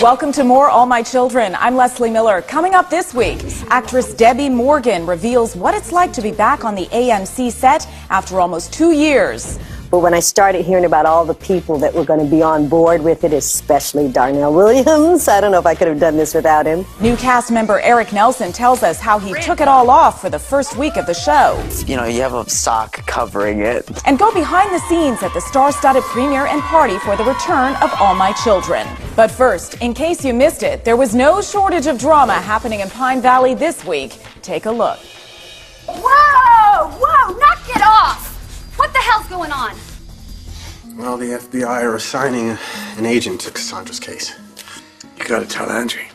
Welcome to More All My Children. I'm Leslie Miller. Coming up this week, actress Debbie Morgan reveals what it's like to be back on the AMC set after almost 2 years. But when I started hearing about all the people that were going to be on board with it, especially Darnell Williams, I don't know if I could have done this without him. New cast member Eric Nelson tells us how he took it all off for the first week of the show. You know, you have a sock covering it. And go behind the scenes at the star-studded premiere and party for the return of All My Children. But first, in case you missed it, there was no shortage of drama happening in Pine Valley this week. Take a look. Whoa! Whoa! Knock it off! What the hell's going on? Well, the FBI are assigning an agent to Cassandra's case. You gotta tell Angie.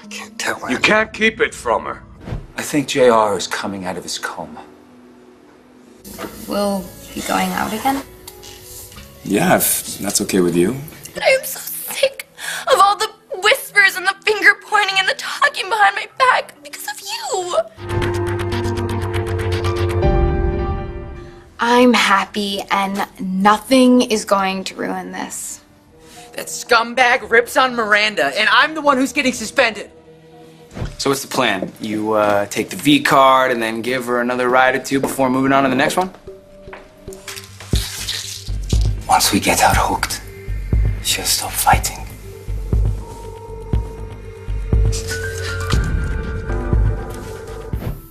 I can't tell her. You can't keep it from her. I think JR is coming out of his coma. Will he going out again? Yeah, if that's okay with you. I am so sick of all the whispers and the finger pointing and the talking behind my back because of you. I'm happy and nothing is going to ruin this. That scumbag rips on Miranda, and I'm the one who's getting suspended. So what's the plan? You take the V card and then give her another ride or two before moving on to the next one? Once we get her hooked, she'll stop fighting.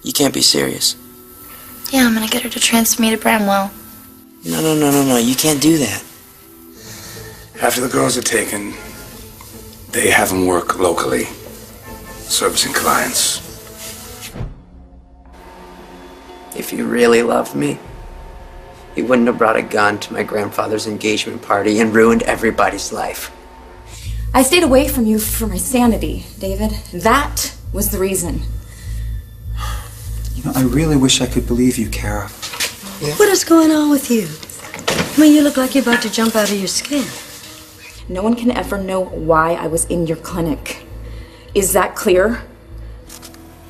You can't be serious. Yeah, I'm gonna get her to transfer me to Bramwell. No, you can't do that. After the girls are taken, they have them work locally, servicing clients. If you really loved me, you wouldn't have brought a gun to my grandfather's engagement party and ruined everybody's life. I stayed away from you for my sanity, David. That was the reason. You know, I really wish I could believe you, Kara. Yeah. What is going on with you? I mean, you look like you're about to jump out of your skin. No one can ever know why I was in your clinic. Is that clear?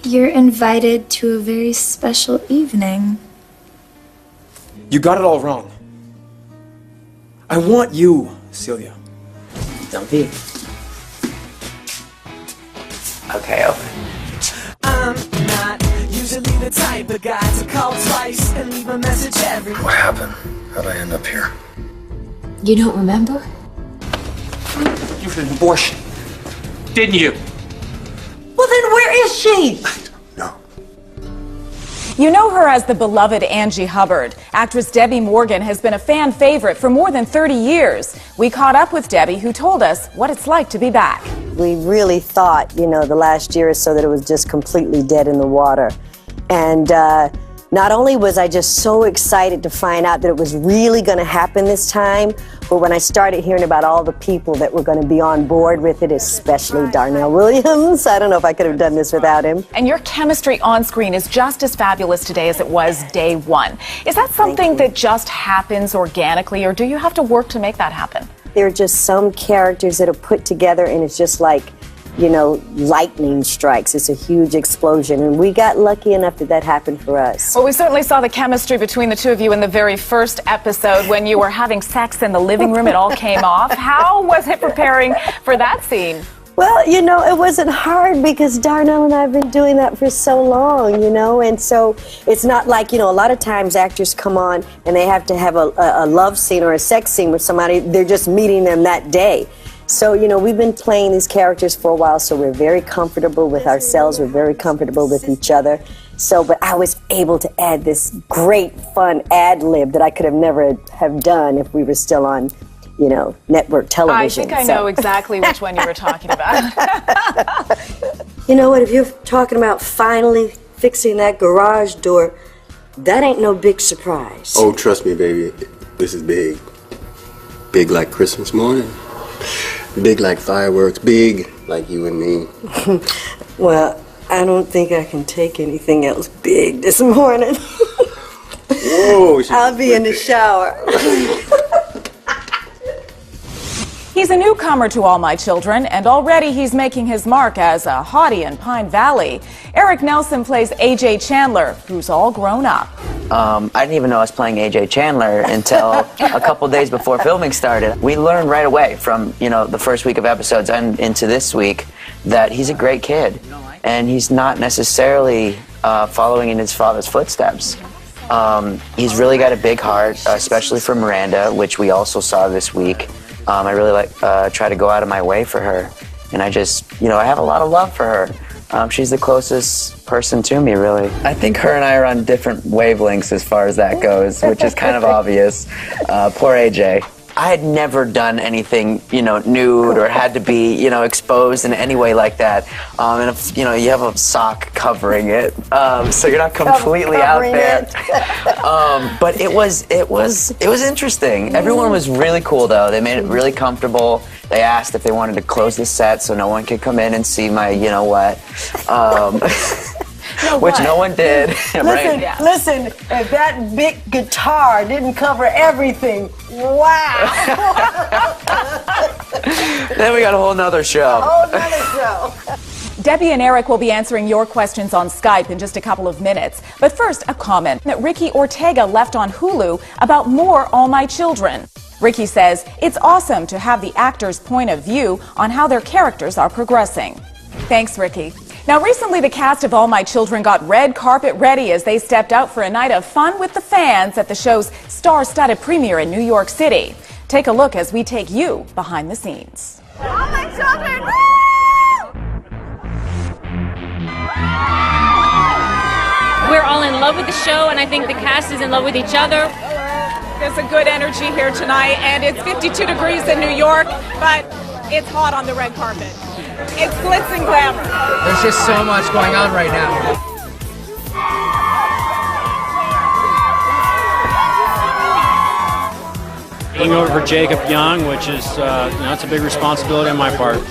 You're invited to a very special evening. You got it all wrong. I want you, Celia. Don't be. Okay, open. I'm not usually the type of guy to call twice and leave a message every. What happened? How'd I end up here? You don't remember? You had an abortion, didn't you? Well, then where is she? No. You know her as the beloved Angie Hubbard. Actress Debbie Morgan has been a fan favorite for more than 30 years. We caught up with Debbie, who told us what it's like to be back. We really thought, the last year or so that it was just completely dead in the water. And not only was I just so excited to find out that it was really going to happen this time, but when I started hearing about all the people that were going to be on board with it, especially Darnell Williams, I don't know if I could have done this without him. And your chemistry on screen is just as fabulous today as it was day one. Is that something that just happens organically, or do you have to work to make that happen? There are just some characters that are put together, and it's just like, lightning strikes. It's a huge explosion, and we got lucky enough that happened for us. Well, we certainly saw the chemistry between the two of you in the very first episode when you were having sex in the living room. It all came off. How was it preparing for that scene? Well, it wasn't hard because Darnell and I have been doing that for so long, and so it's not like, a lot of times actors come on and they have to have a love scene or a sex scene with somebody. They're just meeting them that day. So, we've been playing these characters for a while, so we're very comfortable with ourselves. We're very comfortable with each other. So, but I was able to add this great, fun ad-lib that I could have never have done if we were still on, network television. I think I know exactly which one you were talking about. You know what? If you're talking about finally fixing that garage door, that ain't no big surprise. Oh, trust me, baby. This is big. Big like Christmas morning. Big like fireworks. Big like you and me. Well, I don't think I can take anything else big this morning. Whoa, I'll be in the shower. He's a newcomer to All My Children, and already he's making his mark as a hottie in Pine Valley. Eric Nelson plays A.J. Chandler, who's all grown up. I didn't even know I was playing AJ Chandler until a couple days before filming started. We learned right away from, the first week of episodes and into this week that he's a great kid. And he's not necessarily following in his father's footsteps. He's really got a big heart, especially for Miranda, which we also saw this week. I really try to go out of my way for her. And I just, I have a lot of love for her. She's the closest person to me, really. I think her and I are on different wavelengths as far as that goes, which is kind of obvious. Poor AJ. I had never done anything, nude or had to be, exposed in any way like that. And if, you have a sock covering it, so you're not completely out there. But it was interesting. Everyone was really cool, though. They made it really comfortable. They asked if they wanted to close the set so no one could come in and see my, which no one did. Listen, if that big guitar didn't cover everything, wow. Then we got a whole nother show. Debbie and Eric will be answering your questions on Skype in just a couple of minutes. But first, a comment that Ricky Ortega left on Hulu about More All My Children. Ricky says it's awesome to have the actors' point of view on how their characters are progressing. Thanks, Ricky. Now, recently the cast of All My Children got red carpet ready as they stepped out for a night of fun with the fans at the show's star-studded premiere in New York City. Take a look as we take you behind the scenes. All my children! We're all in love with the show, and I think the cast is in love with each other. There's a good energy here tonight, and it's 52 degrees in New York, but it's hot on the red carpet. It's glitz and glamour. There's just so much going on right now. Being over for Jacob Young, which is, it's a big responsibility on my part.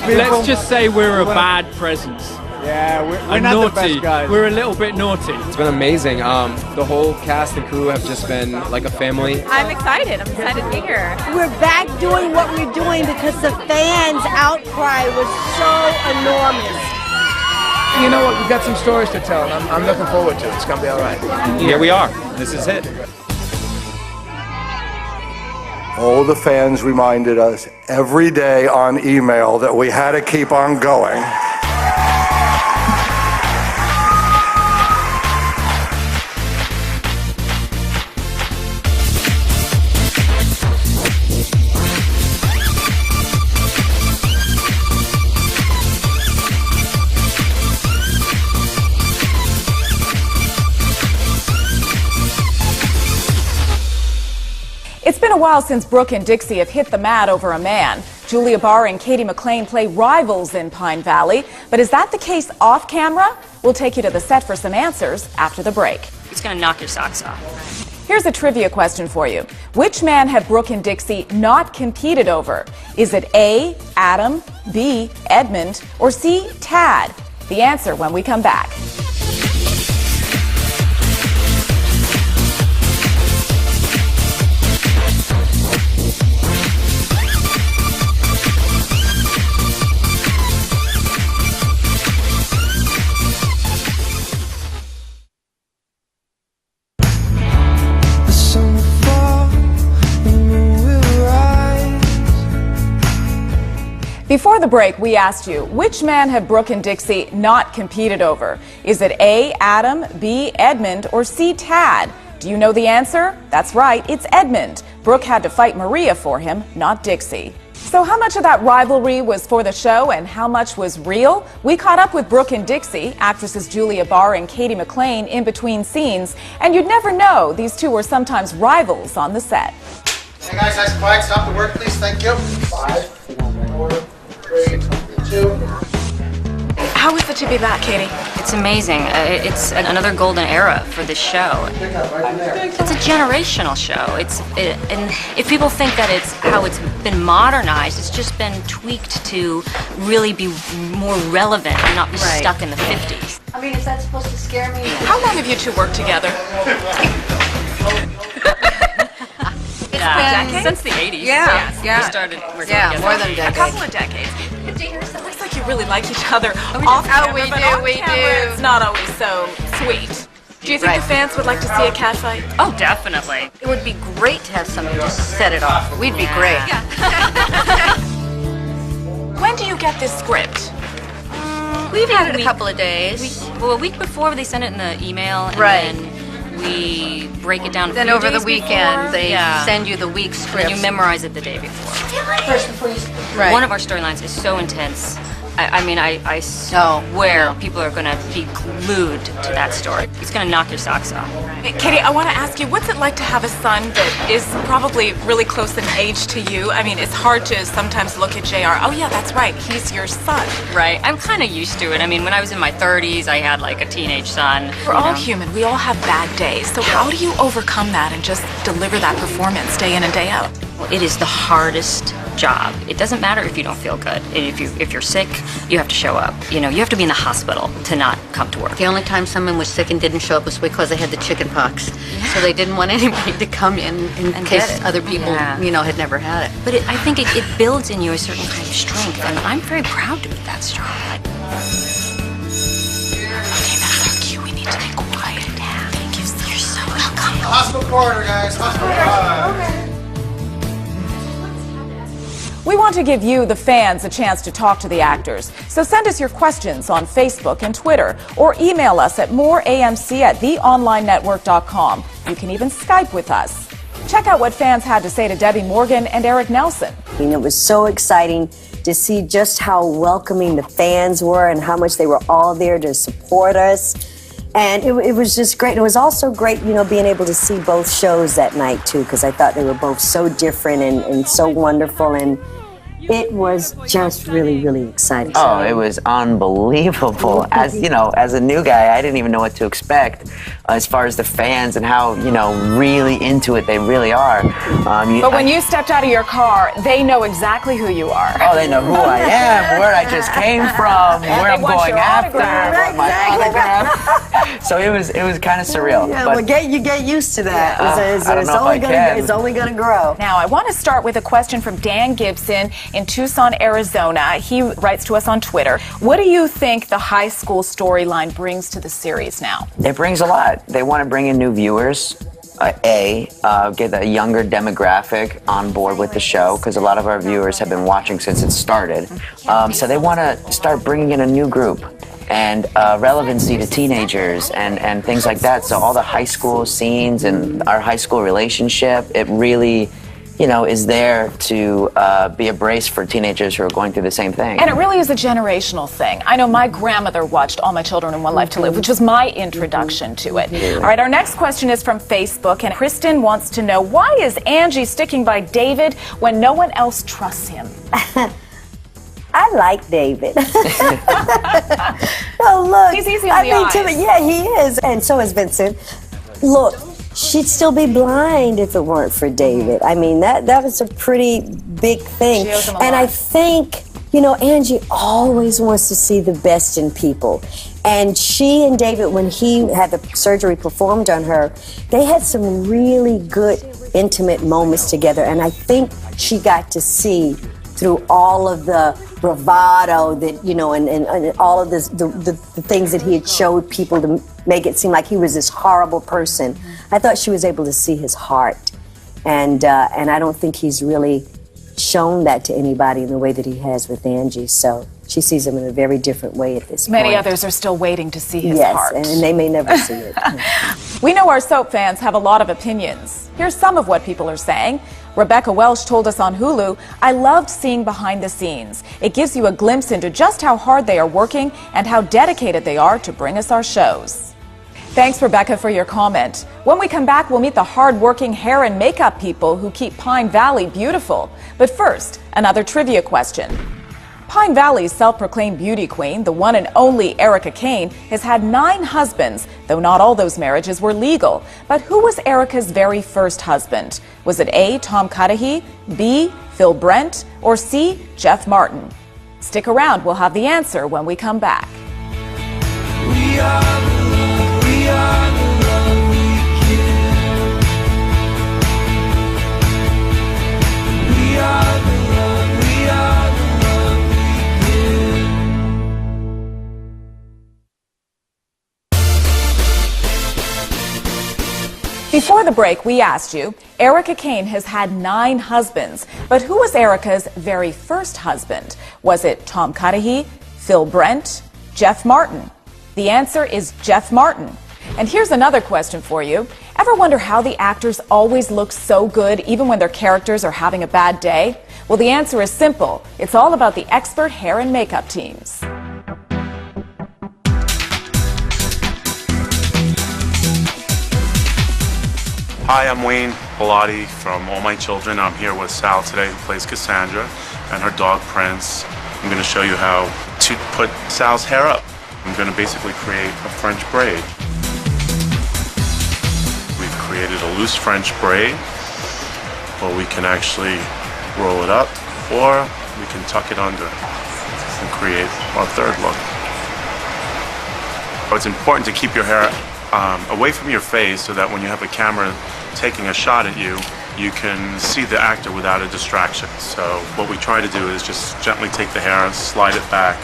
Let's just say we're a bad presence. Yeah, we're not naughty. The best guys. We're a little bit naughty. It's been amazing. The whole cast and crew have just been like a family. I'm excited. I'm excited to be here. We're back doing what we're doing because the fans' outcry was so enormous. You know what? We've got some stories to tell, and I'm looking forward to it. It's going to be all right. Here we are. This is it. All the fans reminded us every day on email that we had to keep on going. It's been a while since Brooke and Dixie have hit the mat over a man. Julia Barr and Katie McLean play rivals in Pine Valley. But is that the case off camera? We'll take you to the set for some answers after the break. It's going to knock your socks off. Here's a trivia question for you. Which man have Brooke and Dixie not competed over? Is it A, Adam, B, Edmund, or C, Tad? The answer when we come back. Before the break, we asked you, which man have Brooke and Dixie not competed over? Is it A, Adam, B, Edmund, or C, Tad? Do you know the answer? That's right, it's Edmund. Brooke had to fight Maria for him, not Dixie. So how much of that rivalry was for the show and how much was real? We caught up with Brooke and Dixie, actresses Julia Barr and Katie McLean, in between scenes, and you'd never know these two were sometimes rivals on the set. Hey guys, nice and quiet. Stop the work, please. Thank you. 5, 4, 3, 2. How is it to be back, Katie? It's amazing. It's another golden era for this show. It's a generational show. And if people think that it's how it's been modernized, it's just been tweaked to really be more relevant and not be stuck in the 50s. I mean, is that supposed to scare me? How long have you two worked together? Since the 80s. Yeah. We started working together. More than a decade. A couple of decades. It looks like you really like each other off camera, we but do, on we camera, do. it's not always so sweet. Do you think the fans would like to see a cat fight? Oh, definitely. It would be great to have somebody just set it off. We'd be great. When do you get this script? We've had it a couple of days. A week before they send it in the email, and then we break it down. Then over the weekend, they send you the week's script. And you memorize it the day before. First before you. Right. One of our storylines is so intense. I swear people are going to be glued to that story. It's going to knock your socks off. Katie, I want to ask you, what's it like to have a son that is probably really close in age to you? I mean, it's hard to sometimes look at JR. Oh, yeah, that's right. He's your son. Right. I'm kind of used to it. I mean, when I was in my 30s, I had like a teenage son. We're all human. We all have bad days. So how do you overcome that and just deliver that performance day in and day out? Well, it is the hardest job. It doesn't matter if you don't feel good. If you're sick, you have to show up. You know, you have to be in the hospital to not come to work. The only time someone was sick and didn't show up was because they had the chicken pox. So they didn't want anybody to come in case other people, you know, had never had it. But I think it builds in you a certain kind of strength, and I'm very proud to be that strong. Okay, that's our cue. We need to be quiet. Thank you, sir. You're so welcome. Hospital corridor, guys. Hospital corridor. We want to give you, the fans, a chance to talk to the actors. So send us your questions on Facebook and Twitter, or email us at moreamc@theonlinenetwork.com. You can even Skype with us. Check out what fans had to say to Debbie Morgan and Eric Nelson. And it was so exciting to see just how welcoming the fans were and how much they were all there to support us. And it was just great. And it was also great, you know, being able to see both shows that night, too, because I thought they were both so different and so wonderful. And it was just really, really exciting. Oh, it was unbelievable. As you know, as a new guy, I didn't even know what to expect as far as the fans and how, you know, really into it they really are. But when you stepped out of your car, they know exactly who you are. Oh, they know who I am, where I just came from, where I'm going after, what my autograph. So it was kind of surreal. Yeah, but well, you get used to that. It's only going to grow. Now, I want to start with a question from Dan Gibson in Tucson, Arizona. He writes to us on Twitter. What do you think the high school storyline brings to the series now? It brings a lot. They want to bring in new viewers. Get a younger demographic on board with the show, because a lot of our viewers have been watching since it started. So they want to start bringing in a new group and relevancy to teenagers and things like that. So all the high school scenes and our high school relationship, it really, you know, is there to be a brace for teenagers who are going through the same thing. And it really is a generational thing. I know my grandmother watched All My Children and One Life to Live, which was my introduction to it. All right, our next question is from Facebook, and Kristen wants to know, why is Angie sticking by David when no one else trusts him? I like David. Oh, look. He's easy on the eyes. Yeah, he is. And so is Vincent. Look, she'd still be blind if it weren't for David. I mean, that was a pretty big thing. And I think, you know, Angie always wants to see the best in people. And she and David, when he had the surgery performed on her, they had some really good, intimate moments together. And I think she got to see through all of the bravado that, you know, and all of this, the things that he had showed people to make it seem like he was this horrible person. I thought she was able to see his heart. And I don't think he's really shown that to anybody in the way that he has with Angie. So she sees him in a very different way at this point. Many others are still waiting to see his heart. Yes, and they may never see it. We know our soap fans have a lot of opinions. Here's some of what people are saying. Rebecca Welsh told us on Hulu, "I loved seeing behind the scenes. It gives you a glimpse into just how hard they are working and how dedicated they are to bring us our shows." Thanks, Rebecca, for your comment. When we come back, we'll meet the hard-working hair and makeup people who keep Pine Valley beautiful. But first, another trivia question. Pine Valley's self-proclaimed beauty queen, the one and only Erica Kane, has had 9 husbands, though not all those marriages were legal. But who was Erica's very first husband? Was it A, Tom Cudahy, B, Phil Brent, or C, Jeff Martin? Stick around, we'll have the answer when we come back. We are the love, we are the love we give. We are the love, we are the love we give. break, we asked you, Erica Kane has had 9 husbands, but who was Erica's very first husband? Was it Tom Cudahy, Phil Brent, Jeff Martin? The answer is Jeff Martin. And here's another question for you. Ever wonder how the actors always look so good even when their characters are having a bad day? Well, the answer is simple. It's all about the expert hair and makeup teams. Hi, I'm Wayne Bellotti from All My Children. I'm here with Sal today, who plays Cassandra, and her dog Prince. I'm going to show you how to put Sal's hair up. I'm going to basically create a French braid. We've created a loose French braid, where we can actually roll it up, or we can tuck it under and create our third look. It's important to keep your hair away from your face so that when you have a camera taking a shot at you, you can see the actor without a distraction. So what we try to do is just gently take the hair and slide it back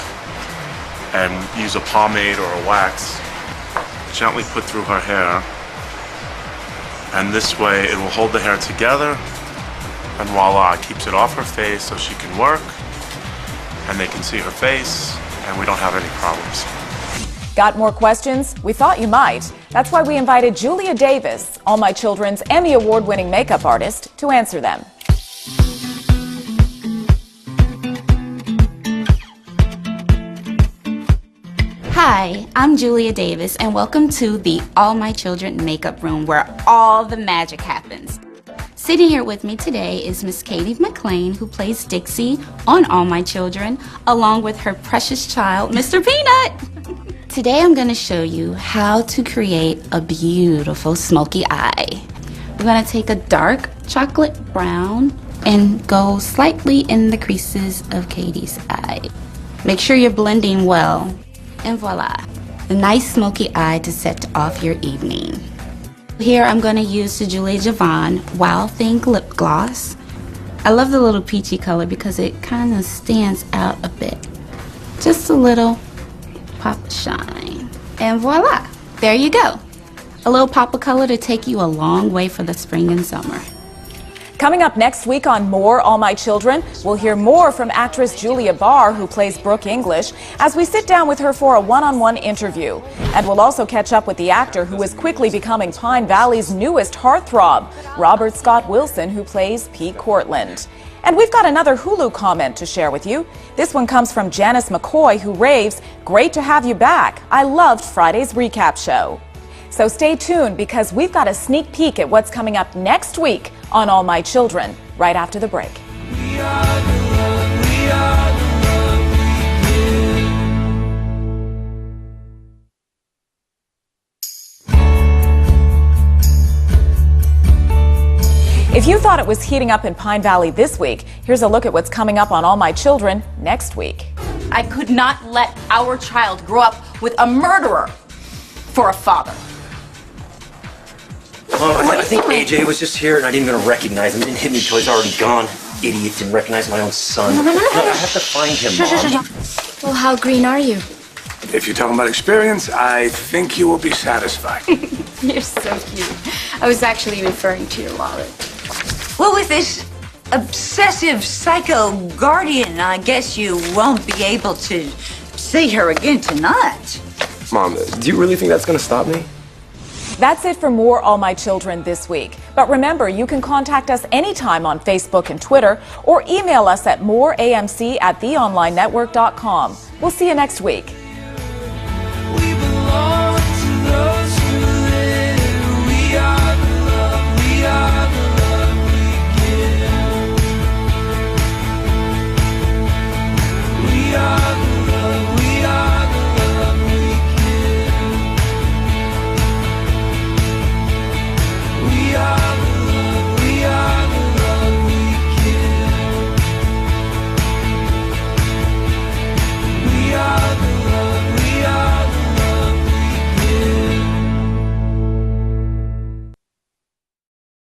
and use a pomade or a wax, gently put through her hair, and this way it will hold the hair together, and voila, it keeps it off her face so she can work and they can see her face and we don't have any problems. Got more questions? We thought you might. That's why we invited Julia Davis, All My Children's Emmy Award-winning makeup artist, to answer them. Hi, I'm Julia Davis, and welcome to the All My Children makeup room where all the magic happens. Sitting here with me today is Miss Katie McLean, who plays Dixie on All My Children, along with her precious child, Mr. Peanut. Today I'm going to show you how to create a beautiful smoky eye. We're going to take a dark chocolate brown and go slightly in the creases of Katie's eye. Make sure you're blending well. And voila, a nice smoky eye to set off your evening. Here I'm going to use the Julia Javon Wild Thing lip gloss. I love the little peachy color because it kind of stands out a bit. Just a little pop of shine. And voila, there you go. A little pop of color to take you a long way for the spring and summer. Coming up next week on More All My Children, we'll hear more from actress Julia Barr, who plays Brooke English, as we sit down with her for a one-on-one interview. And we'll also catch up with the actor who is quickly becoming Pine Valley's newest heartthrob, Robert Scott Wilson, who plays Pete Cortland. And we've got another Hulu comment to share with you. This one comes from Janice McCoy, who raves, "Great to have you back. I loved Friday's recap show." So stay tuned because we've got a sneak peek at what's coming up next week on All My Children, right after the break. If you thought it was heating up in Pine Valley this week, here's a look at what's coming up on All My Children next week. I could not let our child grow up with a murderer for a father. Oh, I think AJ was just here and I didn't even recognize him. He didn't hit me until he's already gone. Idiot, didn't recognize my own son. No, I have to find him, Mom. Well, how green are you? If you're talking about experience, I think you will be satisfied. You're so cute. I was actually referring to your wallet. Well, with this obsessive psycho guardian, I guess you won't be able to see her again tonight. Mom, do you really think that's gonna stop me? That's it for More All My Children this week. But remember, you can contact us anytime on Facebook and Twitter or email us at moreamc@theonlinenetwork.com. We'll see you next week.